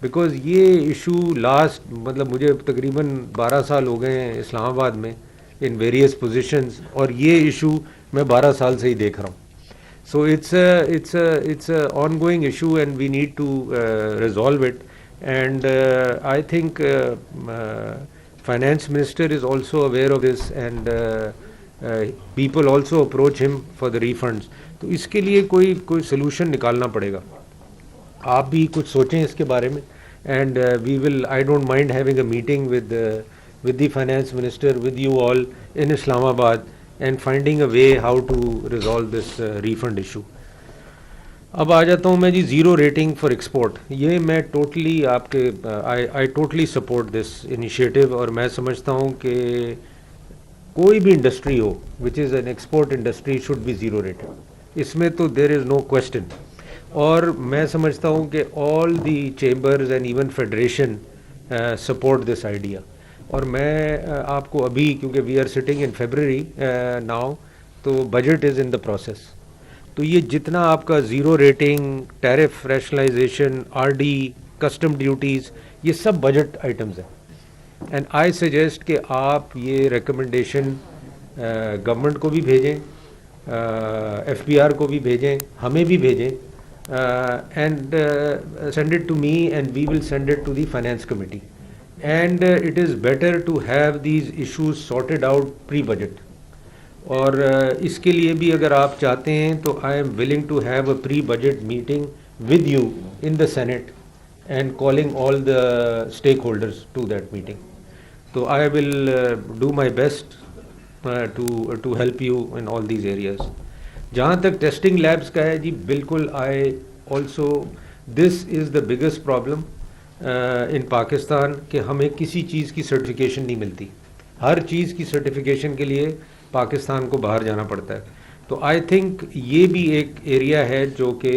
Because یہ issue last مطلب مجھے تقریباً 12 سال ہو گئے ہیں اسلام آباد میں ان ویریس پوزیشنز, اور یہ ایشو میں 12 سال سے ہی دیکھ رہا ہوں. سو it's a ongoing issue and we need to resolve it. And I think finance minister is also aware of this, and people also approach him for the refunds. تو اس کے لیے کوئی سلوشن نکالنا پڑے گا. آپ بھی کچھ سوچیں اس کے بارے میں, and we will, I don't mind having a meeting with the finance minister, with you all in Islamabad, and finding a way how to resolve this refund issue. اب آ جاتا ہوں میں جی زیرو ریٹنگ فار ایکسپورٹ. یہ میں totally آپ کے I totally support this initiative, اور میں سمجھتا ہوں کہ کوئی بھی انڈسٹری ہو which is an export industry should be zero rated. اس میں تو دیر از نو کوشچن. اور میں سمجھتا ہوں کہ all the chambers and even federation support this idea. اور میں آپ کو ابھی, کیونکہ we are sitting in February now, تو budget is in the process. تو یہ جتنا آپ کا zero rating, tariff rationalisation, R D, custom duties, یہ سب بجٹ آئٹمز ہیں. اینڈ آئی سجیسٹ کہ آپ یہ ریکمنڈیشن گورنمنٹ کو بھی بھیجیں, ایف بی آر کو بھی بھیجیں, ہمیں بھی بھیجیں, and send it to me and we will send it to the finance committee. And it is better to have these issues sorted out pre budget. اور اس کے لیے بھی اگر آپ چاہتے ہیں تو I am willing to have a pre budget meeting with you in the Saint and calling all the stakeholders to that meeting. تو I will do my best to help you in all these areas. جہاں تک testing labs کا ہے جی, بالکل I also, this is the biggest problem in Pakistan کہ ہمیں کسی چیز کی سرٹیفکیشن نہیں ملتی. ہر چیز کی سرٹیفکیشن کے لیے پاکستان کو باہر جانا پڑتا ہے. تو آئی تھنک یہ بھی ایک ایریا ہے جو کہ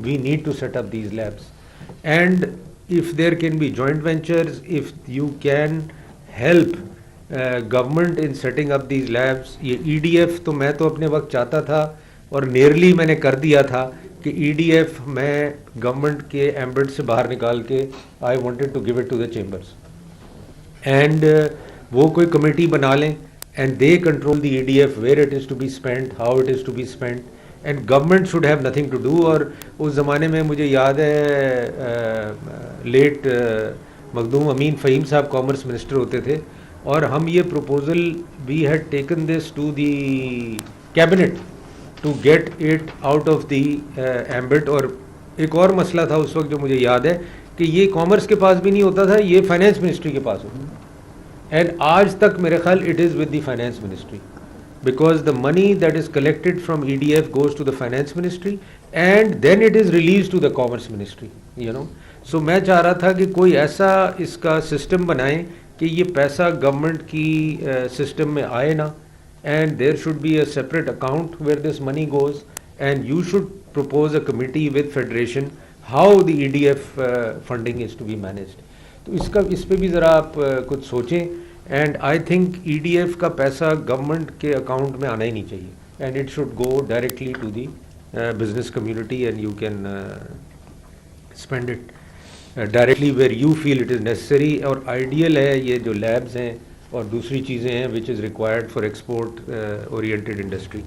we need to set up these labs. And if there can be joint ventures, if you can help government in setting up these labs. یہ EDF تو میں تو اپنے وقت چاہتا تھا, اور نیئرلی میں نے کر دیا تھا کہ EDF میں گورنمنٹ کے ایمبٹ سے باہر نکال کے I wanted to give it to the chambers. And وہ کوئی کمیٹی بنا لیں and they control the EDF, where it is to be spent, how it is to be spent, and government should have nothing to do. اور اس زمانے میں مجھے یاد ہے لیٹ مخدوم امین فہیم صاحب کامرس منسٹر ہوتے تھے, اور ہم یہ proposal we had taken this to the cabinet to get it out of the ambit. اور ایک اور مسئلہ تھا اس وقت جو مجھے یاد ہے کہ یہ کامرس کے پاس بھی نہیں ہوتا تھا, یہ فائنینس منسٹری کے پاس ہوتا. اینڈ آج تک میرے خیال it is with the finance ministry, because the money that is collected from EDF goes to the finance ministry and then it is released to the commerce ministry, you know. So میں چاہ رہا تھا کہ کوئی ایسا اس کا system بنائیں کہ یہ پیسہ گورنمنٹ کی سسٹم میں آئے نا, and there should be a separate account where this money goes, and you should propose a committee with federation how the EDF funding is to be managed. تو اس پہ بھی ذرا آپ کچھ سوچیں. اینڈ آئی تھنک EDF کا پیسہ government کے اکاؤنٹ میں آنا ہی نہیں چاہیے, and it should go directly to the business community, and you can spend it directly where you feel it is necessary. اور آئیڈیل ہے یہ جو لیبز ہیں اور دوسری چیزیں ہیں which is required for export oriented industry.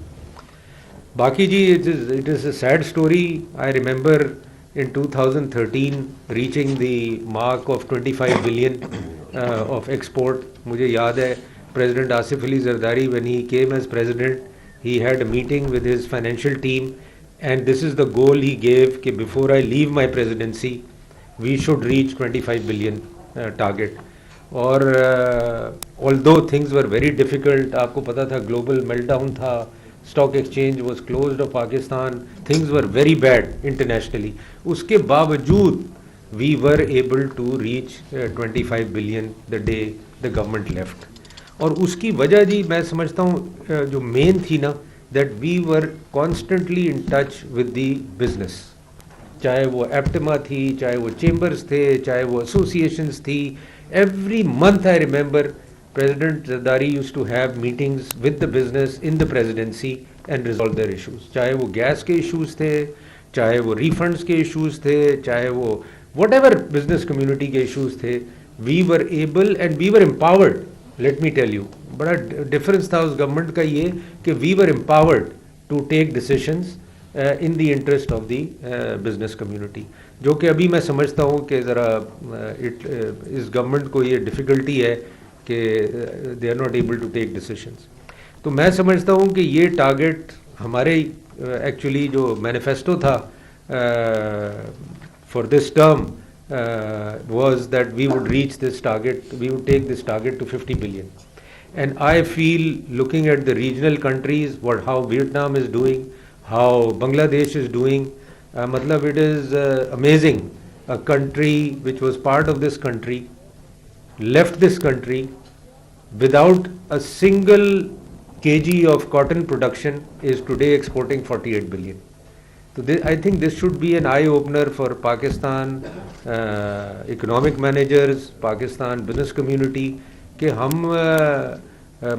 باقی جی it is a sad story. I remember in 2013 reaching the mark of 25 billion of export. مجھے یاد ہے President Asif Ali Zardari, when he came as president, he had a meeting with his financial team, and this is the goal he gave کہ before I leave my presidency we should reach 25 billion target. اور although things were very difficult, آپ کو پتا تھا global meltdown تھا, stock exchange was closed of Pakistan, things were very bad internationally. اس کے باوجود we were able to reach 25 billion the day the government left. اور اس کی وجہ جی میں سمجھتا ہوں جو مین تھی نا, that we were constantly in touch with the business. چاہے وہ ایپٹما تھی, چاہے وہ چیمبرز تھے, چاہے وہ ایسوسیشنز تھی. Every month I remember President Zardari used to have meetings with the business in the presidency and resolve their issues. چاہے وہ گیس کے ایشوز تھے, چاہے وہ ریفنڈس کے ایشوز تھے, چاہے وہ وٹ ایور بزنس کمیونٹی کے ایشوز تھے, we were able and we were empowered. Let me tell you, بڑا ڈفرینس تھا اس گورنمنٹ کا یہ کہ we were empowered to take decisions in the interest of the business community, جو کہ ابھی میں سمجھتا ہوں کہ ذرا اس گورنمنٹ کو یہ ڈفیکلٹی ہے کہ they are not able to take decisions. تو میں سمجھتا ہوں کہ یہ ٹارگیٹ ہمارے ایکچولی جو مینیفیسٹو تھا for this term was that we would reach this target, we would take this target to 50 billion. And I feel, looking at the regional countries, how Vietnam is doing, how Bangladesh is doing, matlab it is amazing. A country which was part of this country left this country without a single kg of cotton production is today exporting 48 billion. So I think this should be an eye-opener for Pakistan economic managers, Pakistan business community, کہ ہم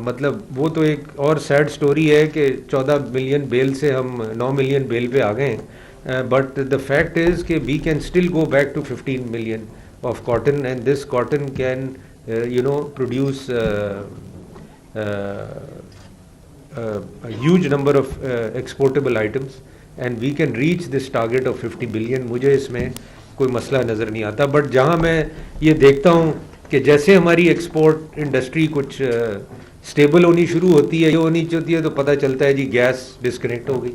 مطلب وہ تو ایک اور sad story ہے کہ 14 million بیل سے ہم 9 ملین بیل پہ آ گئے ہیں, بٹ دا فیکٹ از کہ we can still go back to 15 million of cotton, and this cotton can produce huge number of exportable items, and we can reach this target of 50 billion. مجھے اس میں کوئی مسئلہ نظر نہیں آتا, but جہاں میں یہ دیکھتا ہوں کہ جیسے ہماری ایکسپورٹ انڈسٹری کچھ اسٹیبل ہونی شروع ہوتی ہے, یہ ہونی ہوتی ہے, تو پتہ چلتا ہے جی گیس ڈسکنیکٹ ہو گئی.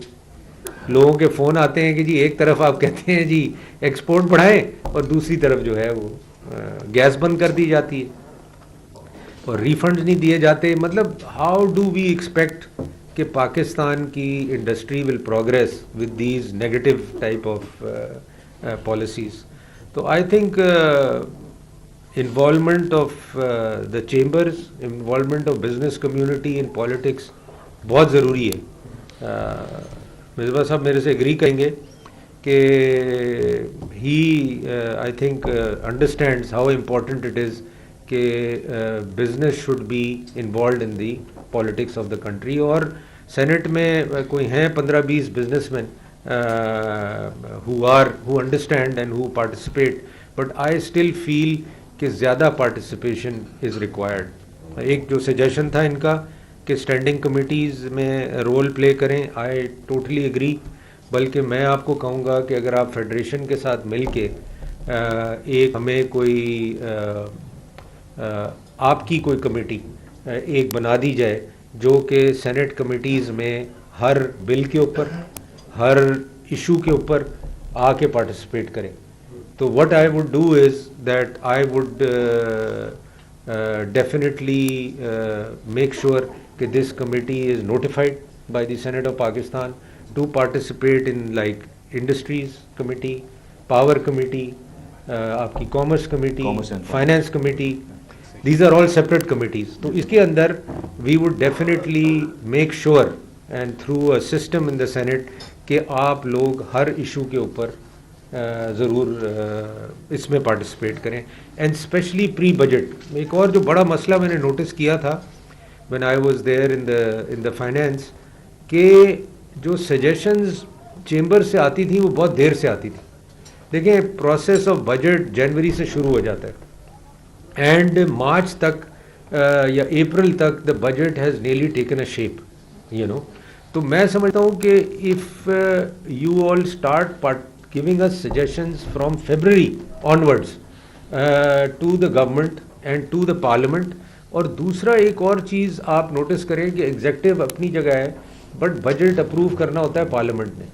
لوگوں کے فون آتے ہیں کہ جی ایک طرف آپ کہتے ہیں جی ایکسپورٹ بڑھائیں اور دوسری طرف جو ہے وہ گیس بند کر دی جاتی ہے اور ریفنڈز نہیں دیے جاتے. مطلب ہاؤ ڈو وی ایکسپیکٹ کہ پاکستان کی industry will progress with these negative type of policies. تو I think involvement of the chambers, involvement of business community in politics بہت ضروری ہے. مصباح صاحب میرے سے ایگری کریں گے کہ he I think understands how important it is کہ business should be involved in the politics of the country. اور سینٹ میں کوئی ہیں 15-20 businessmen who understand and who participate, but I still feel کہ زیادہ پارٹیسپیشن از ریکوائرڈ. ایک جو suggestion تھا ان کا کہ اسٹینڈنگ کمیٹیز میں رول پلے کریں, آئی ٹوٹلی ایگری. بلکہ میں آپ کو کہوں گا کہ اگر آپ فیڈریشن کے ساتھ مل کے ایک ہمیں کوئی آپ کی کوئی کمیٹی ایک بنا دی جائے جو کہ سینٹ کمیٹیز میں ہر بل کے اوپر, ہر ایشو کے اوپر آ کے پارٹیسپیٹ کریں, تو what I would do is that I would definitely make sure that this committee is notified by the Senate of Pakistan to participate in like industries committee, power committee, آپ کی commerce committee, finance committee. These are all separate committees. تو اس کے اندر we would definitely make sure and through a system in the Senate کہ آپ لوگ ہر issue کے اوپر ضرور اس میں پارٹیسپیٹ کریں, اینڈ اسپیشلی پری بجٹ. ایک اور جو بڑا مسئلہ میں نے نوٹس کیا تھا when I was there in the finance, کہ جو سجیشنز چیمبر سے آتی تھیں وہ بہت دیر سے آتی تھی. دیکھیں پروسیس آف بجٹ جنوری سے شروع ہو جاتا ہے اینڈ مارچ تک یا اپریل تک the budget has nearly taken a shape, تو میں سمجھتا ہوں کہ if you all start giving us suggestions from February onwards to the government and to the parliament. اور دوسرا ایک اور چیز آپ نوٹس کریں کہ ایگزیکٹو اپنی جگہ ہے بٹ بجٹ اپروو کرنا ہوتا ہے پارلیمنٹ نے.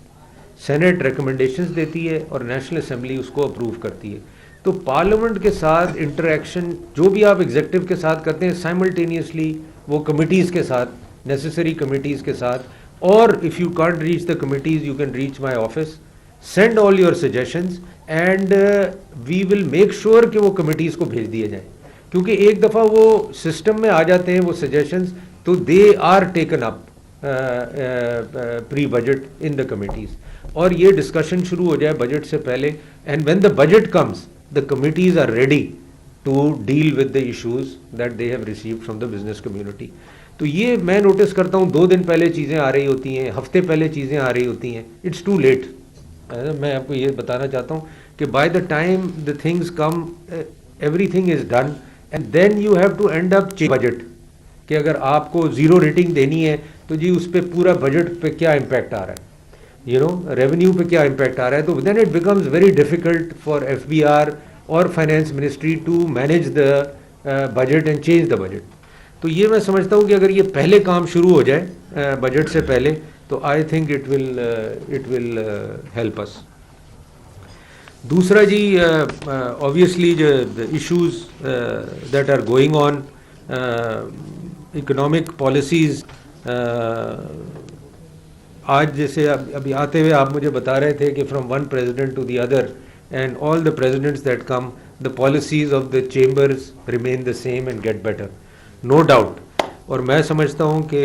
سینٹ ریکمنڈیشنز دیتی ہے اور نیشنل اسمبلی اس کو اپروو کرتی ہے. تو پارلیمنٹ کے ساتھ انٹریکشن جو بھی آپ ایگزیکٹو کے ساتھ کرتے ہیں سائملٹینیسلی وہ کمیٹیز کے ساتھ, نیسیسری کمیٹیز کے ساتھ, اور if you can't reach the committees you can reach my office, send all your suggestions and we will make sure کہ وہ کمیٹیز کو بھیج دیے جائیں. کیونکہ ایک دفعہ وہ سسٹم میں آ جاتے ہیں وہ سجیشنز, تو they are taken up pre budget in the committees, اور یہ ڈسکشن شروع ہو جائے بجٹ سے پہلے, and when the budget comes the committees are ready to deal with the issues that they have received from the business community. تو یہ میں نوٹس کرتا ہوں 2 دن پہلے چیزیں آ رہی ہوتی ہیں, ہفتے پہلے چیزیں آ رہی ہوتی ہیں, اٹس ٹو لیٹ. میں آپ کو یہ بتانا چاہتا ہوں کہ by the time the things come everything is done and then you have to end up budget کہ اگر آپ کو زیرو ریٹنگ دینی ہے تو جی اس پہ پورا بجٹ پہ کیا امپیکٹ آ رہا ہے، ریونیو پہ کیا امپیکٹ آ رہا ہے. تو then it becomes very difficult for F B R اور finance ministry to manage the budget and change the budget. تو یہ میں سمجھتا ہوں کہ اگر یہ پہلے کام شروع ہو جائے بجٹ سے پہلے تو I think it will help us. دوسرا جی obviously جو issues that are going on economic policies. آج جیسے ابھی آتے ہوئے آپ مجھے بتا رہے تھے کہ from one president to the other and all the presidents that come the policies of the chambers remain the same and get better no doubt. اور میں سمجھتا ہوں کہ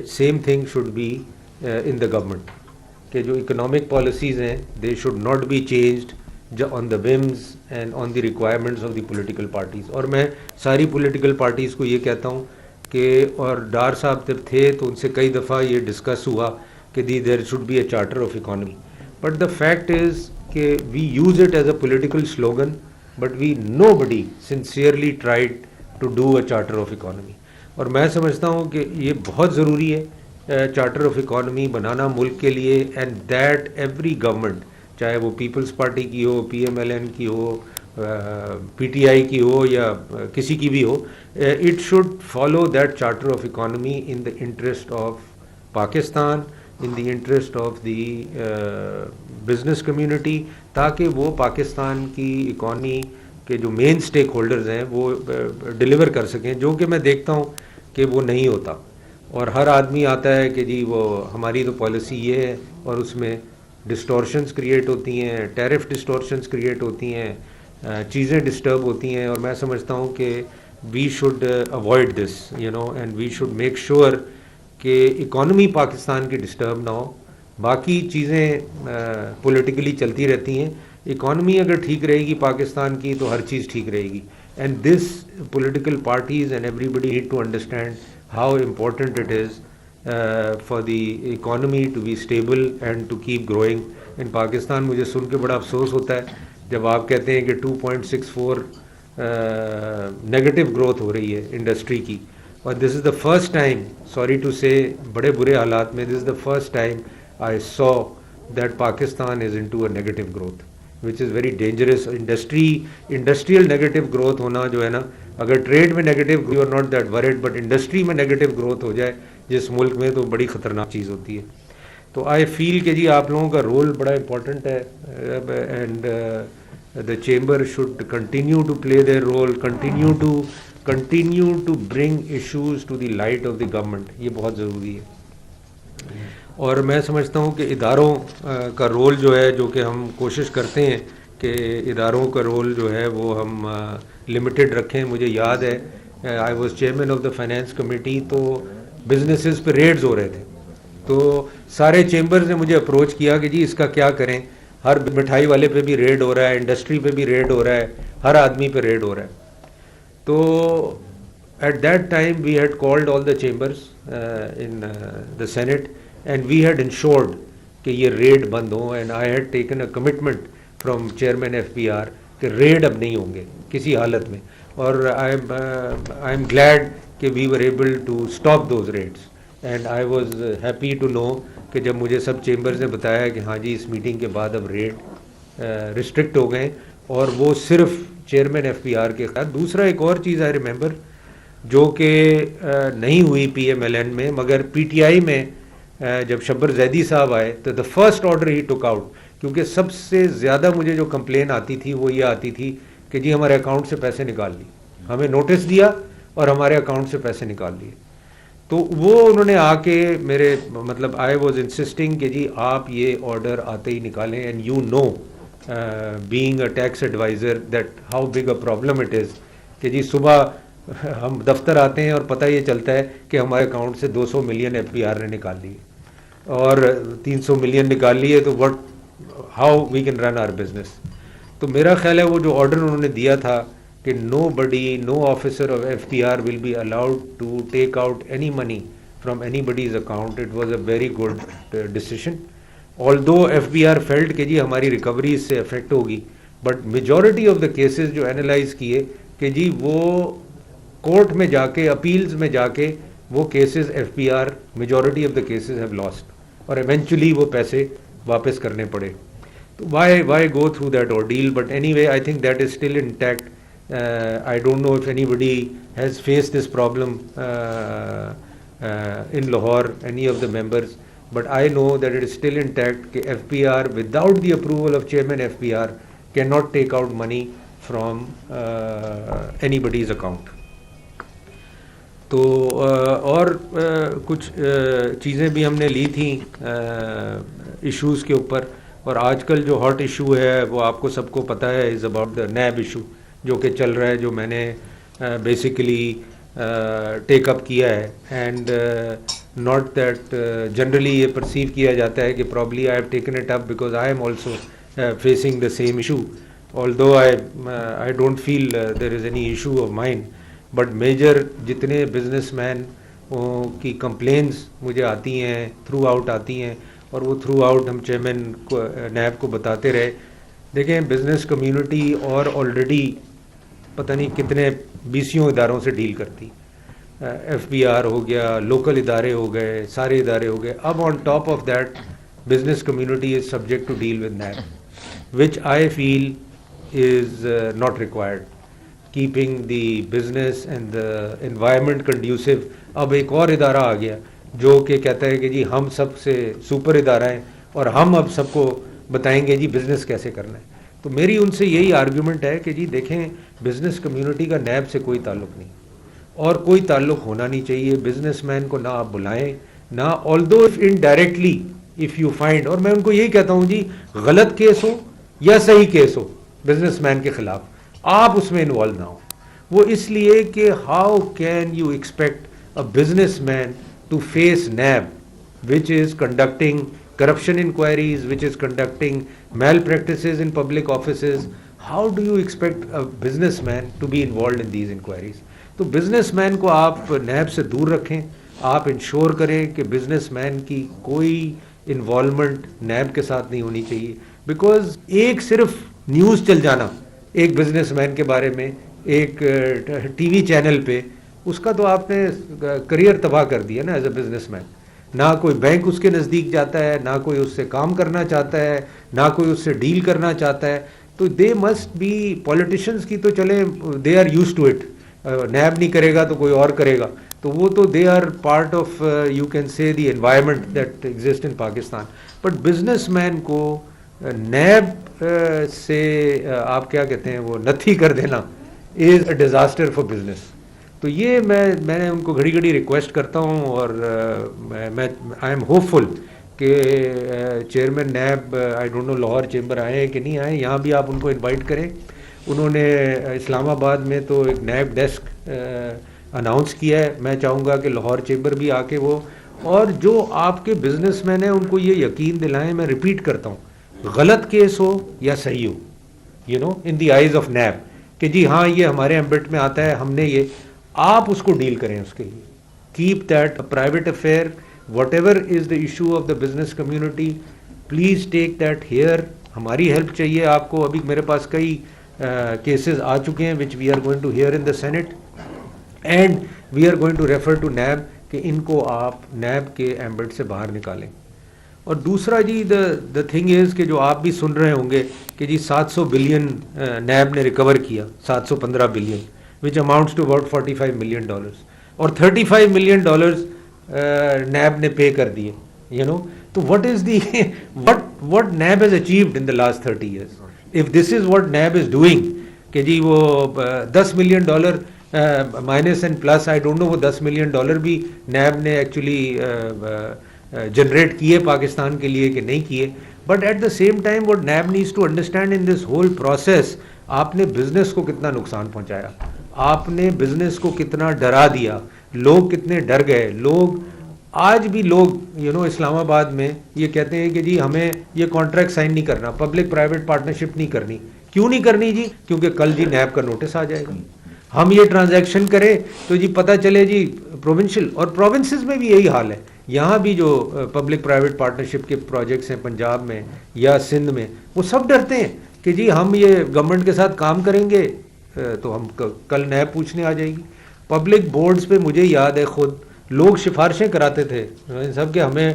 same thing should be in the government کہ جو economic policies ہیں they should not be changed on the whims and on the requirements of the political parties. اور میں ساری پولیٹیکل پارٹیز کو یہ کہتا ہوں کہ اور ڈار صاحب جب تھے تو ان سے کئی دفعہ یہ ڈسکس ہوا کہ there should be a charter of economy. But the fact is کہ we use it as a political slogan but we nobody sincerely tried to do a charter of economy. اور میں سمجھتا ہوں کہ یہ بہت ضروری ہے چارٹر آف اکانومی بنانا ملک کے لیے اینڈ دیٹ ایوری گورنمنٹ چاہے وہ پیپلز پارٹی کی ہو پی ایم ایل این کی ہو پی ٹی آئی کی ہو یا کسی کی بھی ہو it should follow that charter of economy in the interest of Pakistan in the interest of the business community تاکہ وہ پاکستان کی اکانومی کے جو مین اسٹیک ہولڈرز ہیں وہ ڈیلیور کر سکیں جو کہ میں دیکھتا ہوں کہ وہ نہیں ہوتا. اور ہر آدمی آتا ہے کہ جی وہ ہماری تو پالیسی یہ ہے اور اس میں ڈسٹورشنز کریٹ ہوتی ہیں ٹیرف ڈسٹورشنز کریٹ ہوتی ہیں چیزیں ڈسٹرب ہوتی ہیں. اور میں سمجھتا ہوں کہ we should avoid this and we should make sure کہ اکانومی پاکستان کی ڈسٹرب نہ ہو. باقی چیزیں پولیٹیکلی چلتی رہتی ہیں. اکانومی اگر ٹھیک رہے گی پاکستان کی تو ہر چیز ٹھیک رہے گی. And this political parties and everybody need to understand how important it is for the economy to be stable and to keep growing in Pakistan. مجھے سن کے بڑا افسوس ہوتا ہے جب آپ کہتے ہیں کہ 2.64 نیگیٹو گروتھ ہو رہی ہے انڈسٹری کی. اور this is the first time sorry to say بڑے برے حالات میں this is the first time I saw that Pakistan is into a negative growth which is very dangerous. Industrial negative growth ہونا جو ہے نا اگر ٹریڈ میں negative you are not that word but industry میں نیگیٹو گروتھ ہو جائے جس ملک میں تو بڑی خطرناک چیز ہوتی ہے. تو آئی فیل کہ جی آپ لوگوں کا رول بڑا امپورٹنٹ ہے and the chamber should continue to play their role, continue to bring issues to the light of the government. یہ بہت ضروری ہے. اور میں سمجھتا ہوں کہ اداروں کا رول جو ہے جو کہ ہم کوشش کرتے ہیں کہ اداروں کا رول جو ہے وہ ہم لمیٹڈ رکھیں. مجھے یاد ہے I was chairman of the finance committee تو بزنسز پہ ریڈز ہو رہے تھے تو سارے چیمبرز نے مجھے اپروچ کیا کہ جی اس کا کیا کریں. ہر مٹھائی والے پہ بھی ریڈ ہو رہا ہے انڈسٹری پہ بھی ریڈ ہو رہا ہے ہر آدمی پہ ریڈ ہو رہا ہے. تو at that time we had called all the chambers in the Saint and we had ensured کہ یہ ریڈ بند ہوں and I had taken a commitment from chairman F B R کہ ریڈ اب نہیں ہوں گے کسی حالت میں. اور آئی ایم گلیڈ کہ we were able to stop those raids and I was happy to know کہ جب مجھے سب چیمبرز نے بتایا کہ ہاں جی اس میٹنگ کے بعد اب ریٹ ریسٹرکٹ ہو گئے اور وہ صرف چیئرمین ایف پی آر کے خلاف. دوسرا ایک اور چیز آئی ریممبر جو کہ نہیں ہوئی پی ایم ایل این میں مگر پی ٹی آئی میں جب شبر زیدی صاحب آئے تو the first order he took out. کیونکہ سب سے زیادہ مجھے جو کمپلین آتی تھی وہ یہ آتی تھی کہ جی ہمارے اکاؤنٹ سے پیسے نکال لیے ہمیں نوٹس دیا اور ہمارے اکاؤنٹ سے پیسے نکال لیے. تو وہ انہوں نے آ کے میرے مطلب آئی واز انسسٹنگ کہ جی آپ یہ آرڈر آتے ہی نکالیں and you know being a tax advisor that how big a problem it is کہ جی صبح ہم دفتر آتے ہیں اور پتہ یہ چلتا ہے کہ ہمارے اکاؤنٹ سے 200 ملین ایف پی آر نے نکال لیے اور 300 ملین نکال لیے تو what how we can run our business. تو میرا خیال ہے وہ جو آرڈر انہوں نے دیا تھا کہ no officer of FPR will be allowed to take out any money from anybody's account. It was a very good decision although FBR felt کہ جی ہماری ریکوری اس سے افیکٹ ہوگی, but majority of the cases جو analyse کیے کہ جی وہ court میں جا کے, اپیلز میں جا کے وہ cases FBR majority of the cases have lost, اور ایونچولی وہ پیسے واپس کرنے پڑے. تو why go through that ordeal, but anyway I think that is still intact. I don't know if anybody has faced this problem in Lahore, any of the members, but I know that it is still intact کہ FBR without the approval of Chairman FBR cannot take out money from anybody's account. تو اور کچھ چیزیں بھی ہم نے لی تھیں ایشوز کے اوپر, اور آج کل جو ہاٹ ایشو ہے وہ آپ کو سب کو پتہ ہے, is about the NAB issue جو کہ چل رہا ہے, جو میں نے بیسیکلی ٹیک اپ کیا ہے. اینڈ ناٹ دیٹ جنرلی یہ پرسیو کیا جاتا ہے کہ probably I have taken it up because I am also facing the same issue, although I don't feel there is any issue of mine, but major جتنے businessman کی compliance مجھے آتی ہیں تھرو آؤٹ آتی ہیں, اور وہ through out ہم چیئرمین کو نیب کو بتاتے رہے. دیکھیں بزنس کمیونٹی اور آلریڈی پتہ نہیں کتنے 20 اداروں سے ڈیل کرتی, FBR ہو گیا, لوکل ادارے ہو گئے, سارے ادارے ہو گئے. اب on top of that business community is subject to deal with NAB, which I feel is not required, keeping the business and the environment conducive. اب ایک اور ادارہ آ گیا جو کہ کہتا ہے کہ جی ہم سب سے سپر ادارہ ہیں اور ہم اب سب کو بتائیں گے جی بزنس کیسے کرنا ہے. تو میری ان سے یہی آرگیومنٹ ہے کہ جی دیکھیں بزنس کمیونٹی کا نیب سے کوئی تعلق نہیں, اور کوئی تعلق ہونا نہیں چاہیے. بزنس مین کو نہ آپ بلائیں نہ, although if indirectly if you find, اور میں ان کو یہی کہتا ہوں جی غلط کیس ہو یا صحیح کیس ہو بزنس مین کے خلاف, آپ اس میں انوالو نہ ہو. وہ اس لیے کہ how can you expect a businessman to face NAB which is conducting corruption inquiries, which is conducting malpractices in public offices. How do you expect a businessman to be involved in these inquiries? تو business man کو آپ NAB سے دور رکھیں, آپ ensure کریں کہ business man کی کوئی انوالومنٹ نیب کے ساتھ نہیں ہونی چاہیے. بیکاز ایک صرف نیوز چل جانا ایک بزنس مین کے بارے میں ایک ٹی وی چینل پہ, اس کا تو آپ نے کریئر تباہ کر دیا نا ایز اے بزنس مین. نہ کوئی بینک اس کے نزدیک جاتا ہے, نہ کوئی اس سے کام کرنا چاہتا ہے, نہ کوئی اس سے ڈیل کرنا چاہتا ہے. تو دے مسٹ بی, پولیٹیشینس کی تو چلیں they are used to it, NAB نہیں کرے گا تو کوئی اور کرے گا, تو وہ تو they are part of you can say the environment that exist in Pakistan. But businessman کو نیب سے آپ کیا کہتے ہیں وہ نتھی کر دینا از اے ڈیزاسٹر فار بزنس. تو یہ میں نے ان کو گھڑی گھڑی ریکویسٹ کرتا ہوں, اور میں آئی ایم ہوپ فل کہ chairman NAB, I don't know Lahore chamber آئے ہیں کہ نہیں آئے, یہاں بھی آپ ان کو انوائٹ کریں. انہوں نے اسلام آباد میں تو ایک نیب ڈیسک اناؤنس کیا ہے, میں چاہوں گا کہ لاہور چیمبر بھی آ کے وہ, اور جو آپ کے بزنس مین ہیں ان کو یہ یقین دلائیں, میں ریپیٹ کرتا ہوں, غلط کیس ہو یا صحیح ہو, you know in the eyes of NAB, کہ جی ہاں یہ ہمارے ایمبٹ میں آتا ہے, ہم نے یہ, آپ اس کو ڈیل کریں اس کے لیے. Keep that private affair, what ever is the issue of the business community, please take that here. ہماری ہیلپ چاہیے آپ کو. ابھی میرے پاس کئی کیسز آ چکے ہیں which we are going to hear in the Saint, and we are going to refer to NAB کہ ان کو آپ نیب کے ایمبٹ سے باہر نکالیں. اور دوسرا جی دا تھنگ از کہ جو آپ بھی سن رہے ہوں گے کہ جی 700 بلین نیب نے ریکور کیا, 715 billion which amounts to about $45 million, اور $35 million نیب نے پے کر دیے, you know. تو what is the what NAB has achieved in the last 30 years? If this is what NAB is doing, کہ جی وہ $10 million minus and plus, I don't know وہ $10 million بھی NAB نے actually generate کیے پاکستان کے لیے کہ نہیں کیے. But at the same time what NAB needs to understand in this whole process, آپ نے بزنس کو کتنا نقصان پہنچایا, آپ نے بزنس کو کتنا ڈرا دیا, لوگ کتنے ڈر گئے. لوگ آج بھی لوگ اسلام آباد میں یہ کہتے ہیں کہ جی ہمیں یہ کانٹریکٹ سائن نہیں کرنا, پبلک پرائیویٹ پارٹنرشپ نہیں کرنی. کیوں نہیں کرنی جی؟ کیونکہ کل جی نیب کا نوٹس آ جائے گا. ہم یہ ٹرانزیکشن کریں تو جی پتہ چلے جی پروونشل, اور پروونسز میں بھی یہی حال ہے. یہاں بھی جو پبلک پرائیویٹ پارٹنرشپ کے پروجیکٹس ہیں پنجاب میں یا سندھ میں، وہ سب ڈرتے ہیں کہ جی ہم یہ گورنمنٹ کے ساتھ کام کریں گے تو ہم کل نیب پوچھنے آ جائے گی. پبلک بورڈز پہ مجھے یاد ہے خود لوگ سفارشیں کراتے تھے سب کہ ہمیں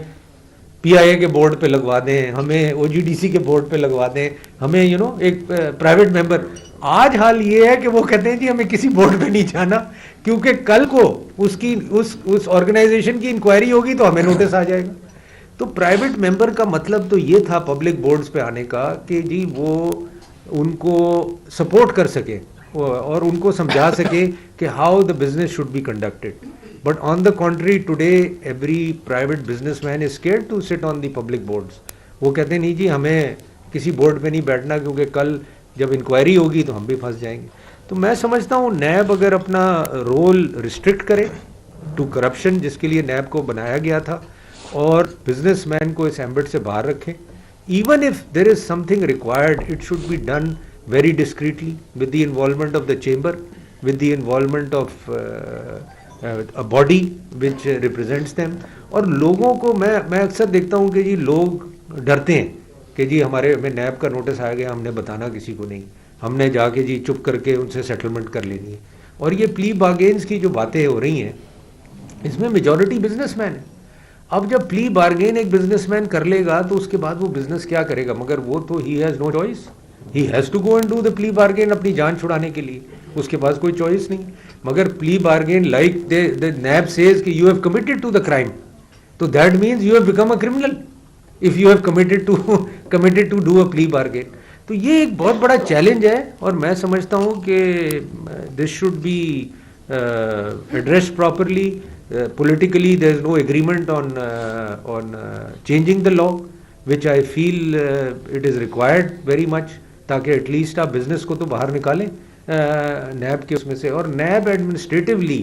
پی آئی اے کے بورڈ پہ لگوا دیں، ہمیں او جی ڈی سی کے بورڈ پہ لگوا دیں، ہمیں ایک پرائیویٹ ممبر. آج حال یہ ہے کہ وہ کہتے ہیں جی ہمیں کسی بورڈ پہ نہیں جانا، کیونکہ کل کو اس آرگنائزیشن کی انکوائری ہوگی تو ہمیں نوٹس آ جائے گا. تو پرائیویٹ ممبر کا مطلب تو یہ تھا پبلک بورڈز پہ آنے کا کہ جی وہ ان کو سپورٹ کر سکے اور ان کو سمجھا سکے کہ how the business should be conducted. But on the country today every private businessman is scared to sit on the public boards. وہ کہتے ہیں نہیں جی ہمیں کسی بورڈ پہ نہیں بیٹھنا کیونکہ کل جب انکوائری ہوگی تو ہم بھی پھنس جائیں گے. تو میں سمجھتا ہوں نیب اگر اپنا رول ریسٹرکٹ کرے ٹو کرپشن جس کے لیے نیب کو بنایا گیا تھا اور بزنس مین کو اس ایمبٹ سے باہر رکھیں, even if there is something required it should be done very discreetly with the involvement of the chamber, with the involvement of a body which represents them. اور لوگوں کو میں اکثر دیکھتا ہوں کہ جی لوگ ڈرتے ہیں کہ جی ہمیں نیب کا نوٹس آیا گیا, ہم نے بتانا کسی کو نہیں, ہم نے جا کے جی چپ کر کے ان سے سیٹلمنٹ کر لینی ہے. اور یہ پلی بارگینز کی جو باتیں ہو رہی ہیں اس میں میجورٹی بزنس مین ہے. اب جب پلی بارگین ایک بزنس مین کر لے گا تو اس کے بعد وہ بزنس کیا کرے گا, مگر وہ تو he has no choice, he has to go and do the plea bargain اپنی جان چھڑانے کے لیے, اس کے پاس کوئی چوائس نہیں. مگر پلی bargain like the NAB says کہ you have committed to the crime, تو that means you have become a criminal if you have committed to do a plea bargain. تو یہ ایک بہت بڑا چیلنج ہے اور میں سمجھتا ہوں کہ this should be addressed properly. Politically there is no agreement on changing the law, which I feel it is required very much, تاکہ ایٹ لیسٹ آپ بزنس کو تو باہر نکالیں نیب کے اس میں سے. اور نیب ایڈمنسٹریٹولی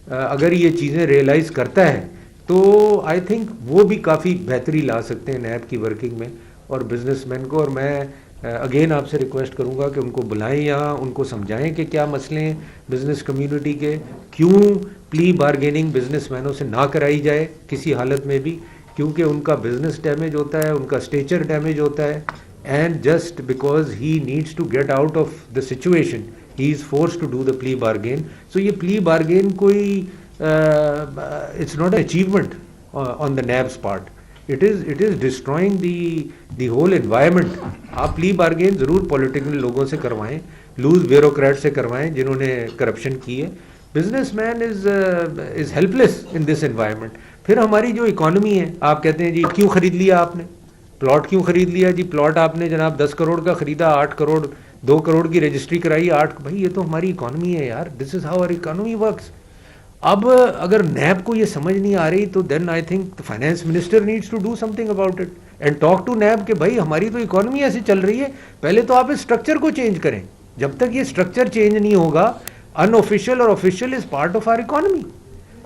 اگر یہ چیزیں ریئلائز کرتا ہے تو آئی تھنک وہ بھی کافی بہتری لا سکتے ہیں نیب کی ورکنگ میں اور بزنس مین کو. اور میں اگین آپ سے ریکویسٹ کروں گا کہ ان کو بلائیں یہاں, ان کو سمجھائیں کہ کیا مسئلے ہیں بزنس کمیونٹی کے, کیوں پلی بارگیننگ بزنس مینوں سے نہ کرائی جائے کسی حالت میں بھی, کیونکہ ان کا بزنس ڈیمیج ہوتا ہے, ان کا اسٹیچر ڈیمیج ہوتا ہے, and just because he needs to get out of the situation he is forced to do the plea bargain. So یہ plea bargain کوئی it's not an achievement on the NAB's part, it is destroying the whole environment. آپ plea bargain ضرور political لوگوں سے کروائیں, loose bureaucrat سے کروائیں جنہوں نے کرپشن کی ہے. Business man is helpless in this environment. پھر ہماری جو اکانومی ہے, آپ کہتے ہیں جی کیوں خرید لیا آپ نے پلاٹ, کیوں خرید لیا جی پلاٹ آپ نے جناب 10 کروڑ کا خریدا, 8 کروڑ 2 کروڑ کی رجسٹری کرائی, 8, بھائی یہ تو ہماری اکانومی ہے یار, this is how our economy works. اب اگر نیب کو یہ سمجھ نہیں آ رہی تو then I think finance minister needs to do something about it and talk to NAB کہ بھائی ہماری تو اکانومی ایسی چل رہی ہے, پہلے تو آپ اس اسٹرکچر کو چینج کریں. جب تک یہ اسٹرکچر چینج نہیں ہوگا, ان آفیشیل اور official is part of our economy,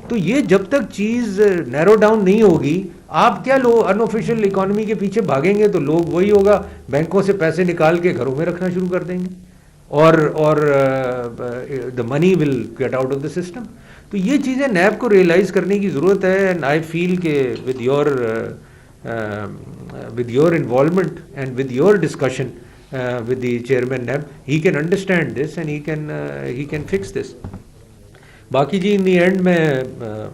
تو یہ جب تک چیز نیرو ڈاؤن نہیں ہوگی, آپ کیا لو ان آفیشیل اکانومی کے پیچھے بھاگیں گے تو لوگ وہی ہوگا, بینکوں سے پیسے نکال کے گھروں میں رکھنا شروع کر دیں گے اور the money will get out of the system. تو یہ چیزیں نیب کو ریئلائز کرنے کی ضرورت ہے. اینڈ آئی فیل کہ with your involvement and with your discussion with the chairman NAB, he can understand this and he can fix this. باقی جی ان دی اینڈ میں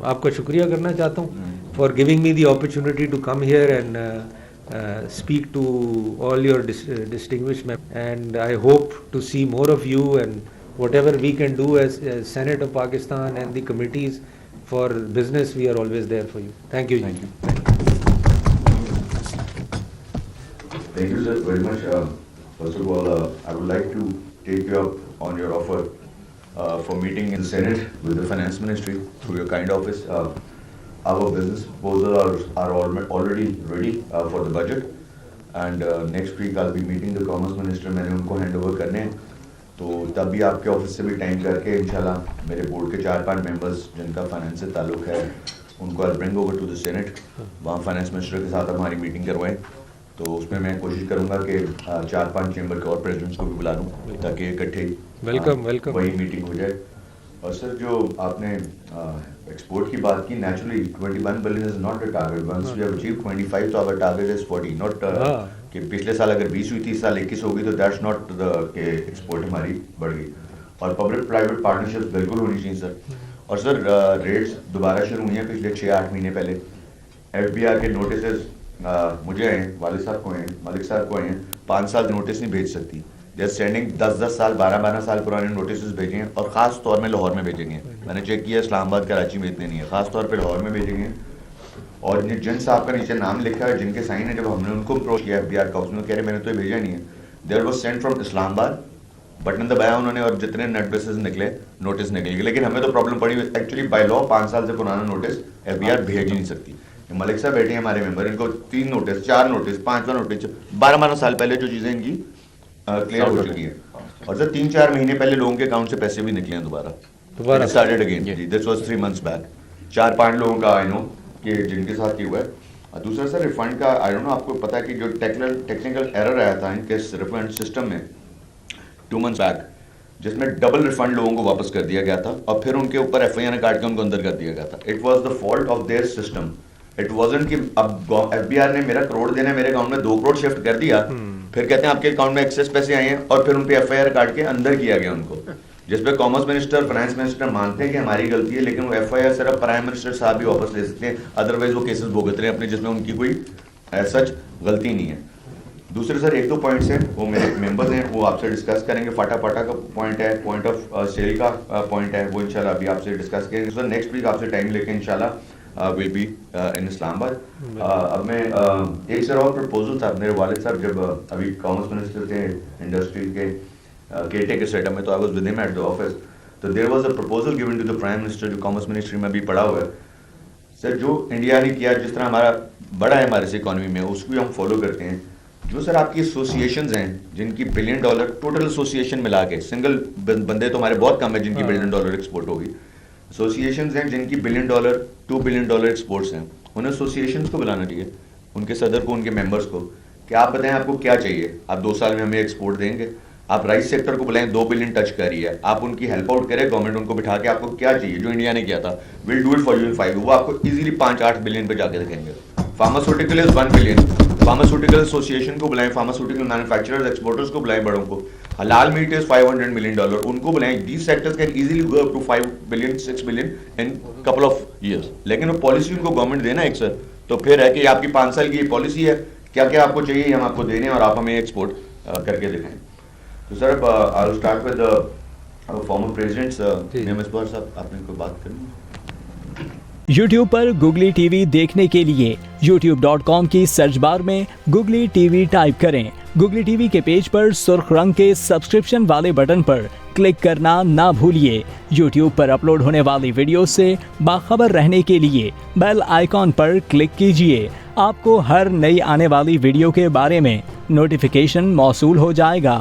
آپ کا شکریہ کرنا چاہتا ہوں for giving me the opportunity to come here and speak to all your distinguished members, and I hope to see more of you and whatever we can do as Senate of Pakistan and the committees for business, we are always there for you. Thank you. Thank you, sir, very much. First of all, I would like to take you up on your offer for meeting in the Senate with the Finance Ministry through your kind office. Our business proposals are already ready for the budget, and next week I'll be meeting the Commerce Minister. میں نے ان کو hand over کرنے ہیں, تو تب بھی آپ کے آفس سے بھی ٹائم کر کے انشاءاللہ میرے بورڈ کے 4-5 ممبرس جن کا فائنانس سے تعلق ہے ان کو I'll bring over to the Senate. وہاں فائنانس منسٹر کے ساتھ ہماری میٹنگ کروائیں, تو اس میں کوشش کروں گا کہ 4-5 چیمبر کے اور پریزیڈنٹس کو بھی بلا لوں تاکہ اکٹھے وہی میٹنگ ہو جائے. اور سر جو آپ نے ایکسپورٹ کی بات کی, naturally 21 billion is not a target, once we have achieved 25 تو آور ٹارگیٹ از 40, ناٹ کہ پچھلے سال اگر 20 ہوئی تھی اس سال 21 ہوگی, تو دیٹس ناٹ کہ ایکسپورٹ ہماری بڑھ گئی. اور پبلک پرائیویٹ پارٹنرشپ بالکل ہونی چاہیے سر. اور سر ریٹس دوبارہ شروع ہوئی ہیں پچھلے 6-8 مہینے پہلے. ایف بی آر کے نوٹسز مجھے آئے ہیں, والد صاحب کو آئے ہیں, ملک صاحب کو آئے ہیں, 5 سال نوٹس نہیں بھیج سکتی. دے آر سینڈنگ 10 سال 12 سال پرانے نوٹسز بھیجے ہیں, اور خاص طور میں لاہور میں بھیجیں گے. میں نے چیک کیا, اسلام آباد کراچی میں اتنے نہیں ہے, خاص طور پہ لاہور میں بھیجیں گے. اور جن صاحب کا نیچے نام لکھا ہے, جن کے سائن ہے, جب ہم نے ان کو اپروچ کیا ایف بی آر کا, اس میں کہہ رہے میں نے تو یہ بھیجا نہیں ہے. دیر واز سینڈ فرام اسلام آباد, بٹن دبایا انہوں نے, اور جتنے نیٹ بیسز نکلے نوٹس نکل گئے. لیکن ہمیں تو پرابلم پڑی ہوئی, ایکچولی بائی لا 5 سال سے پرانا نوٹس ایف بی آر بھیج ہی نہیں سکتی. ملک صاحب بیٹھے ہیں ہمارے ممبر, ان کو 3 نوٹس 4 نوٹس 5واں نوٹس 12 سال پہلے جو چیزیں ان کی کلیئر ہو چکی ہیں. اور سر 3-4 مہینے پہلے لوگوں کے اکاؤنٹ سے پیسے بھی نکلے ہیں دوبارہ started again. This was 3 months back. 4-5 لوگوں کا آئی نو کہ جن کے ساتھ یہ ہوا ہے. دوسرا سر ریفنڈ کا آئی ڈونٹ نو, آپ کو پتا ہے کہ جو ٹیکنیکل ایرر آیا تھا ان کے ریفنڈ سسٹم میں 2 months بیک, جس میں ڈبل ریفنڈ لوگوں کو واپس کر دیا گیا تھا, اور پھر ان کے اوپر ایف آئی آر کاٹ کے ان کو اندر کر دیا گیا تھا. It was the fault of their system. It wasn't کہ اب ایف بی آر نے میرا کروڑ دینا ہے, میرے اکاؤنٹ میں 2 کروڑ شفٹ کر دیا, پھر کہتے ہیں آپ کے اکاؤنٹ میں ایکسیس پیسے آئے ہیں, اور پھر ان پہ ایف آئی آر کاٹ کے اندر کیا گیا ان کو, جس پہ کامرس منسٹر فائنانس منسٹر مانتے ہیں کہ ہماری غلطی ہے, لیکن وہ ایف آئی آر صرف پرائم منسٹر صاحب بھی واپس لے سکتے ہیں, ادروائز وہ کیسز بھگت رہے ہیں اپنے, جس میں ان کی کوئی سچ غلطی نہیں ہے. دوسرے سر 1-2 پوائنٹس ہیں, وہ میرے ممبرز ہیں, وہ آپ سے ڈسکس کریں گے. فاٹا کا پوائنٹ ہے, پوائنٹ آف سیل کا پوائنٹ ہے, وہ انشاءاللہ ابھی آپ سے ڈسکس کریں گے. سر نیکسٹ ویک آپ سے ٹائم لے کے انشاءاللہ ول بی ان اسلام آباد. اب میں ایک سر اور پرپوزل تھا, میرے والد صاحب جب ابھی کامرس منسٹر تھے انڈسٹری کے کیئر ٹیکر سیٹ اپ میں, تو I was with him at the office. تو there was a proposal given to the prime minister, جو کامرس منسٹری میں بھی پڑا ہوا ہے. سر جو انڈیا نے کیا, جس طرح ہمارا بڑا ہے ہمارے سے اکانومی میں, اس کو ہم فالو کرتے ہیں. جو سر آپ کی ایسوسیشنز ہیں جن کی $1 بلین ٹوٹل ایسوسیشن ملا کے, سنگل بندے تو ہمارے بہت کم ہیں جن کی $1 بلین ایکسپورٹ ہوگی. ایسوسیشنز ہیں جن کی $1 بلین $2 بلین ایکسپورٹس ہیں, ان ایسوسیشنز کو بلانا چاہیے, ان کے صدر کو, ان کے ممبرس کو, کہ آپ بتائیں آپ کو کیا چاہیے, آپ 2 سال میں ہمیں ایکسپورٹ دیں گے. آپ رائس سیکٹر کو بلائیں, 2 بلین ٹچ کر رہی ہے, آپ ان کی ہیلپ آؤٹ کریں, گورنمنٹ ان کو بٹھا کے آپ کو کیا چاہیے, جو انڈیا نے کیا تھا, will do it for you ان 5, وہ آپ کو ایزیلی 5-8 بلین پہ جا کے دکھیں گے. فارماسیوٹیکل از 1 بلین, فارماسیوٹیکل ایسوسیشن کو بلائیں, فارماسیوٹیکل مینوفیکچررز ایکسپورٹرز کو بلائیں بڑوں کو. حلال میٹ از $500 ملین, ان کو بلائیں. These sectors can easily go up to 5 billion 6 billion in couple of years. لیکن وہ پالیسی ان کو گورنمنٹ دینا ایک سر, تو پھر ہے کہ آپ کی 5 سال کی یہ پالیسی ہے, کیا کیا آپ کو چاہیے ہم آپ کو دے دیں, اور آپ ہمیں ایکسپورٹ کر کے دکھائیں. تو sir I will start with former presidents. Misbah صاحب آپ نے کوئی بات کرنی ہے؟ یوٹیوب پر گوگلی ٹی وی دیکھنے کے لیے youtube.com کی سرچ بار میں گوگلی ٹی وی ٹائپ کریں. گوگلی ٹی وی کے پیج پر سرخ رنگ کے سبسکرپشن والے بٹن پر کلک کرنا نہ بھولیے. یوٹیوب پر اپلوڈ ہونے والی ویڈیو سے باخبر رہنے کے لیے بیل آئیکن پر کلک کیجیے. آپ کو ہر نئی آنے والی ویڈیو کے بارے میں نوٹیفیکیشن موصول ہو جائے گا.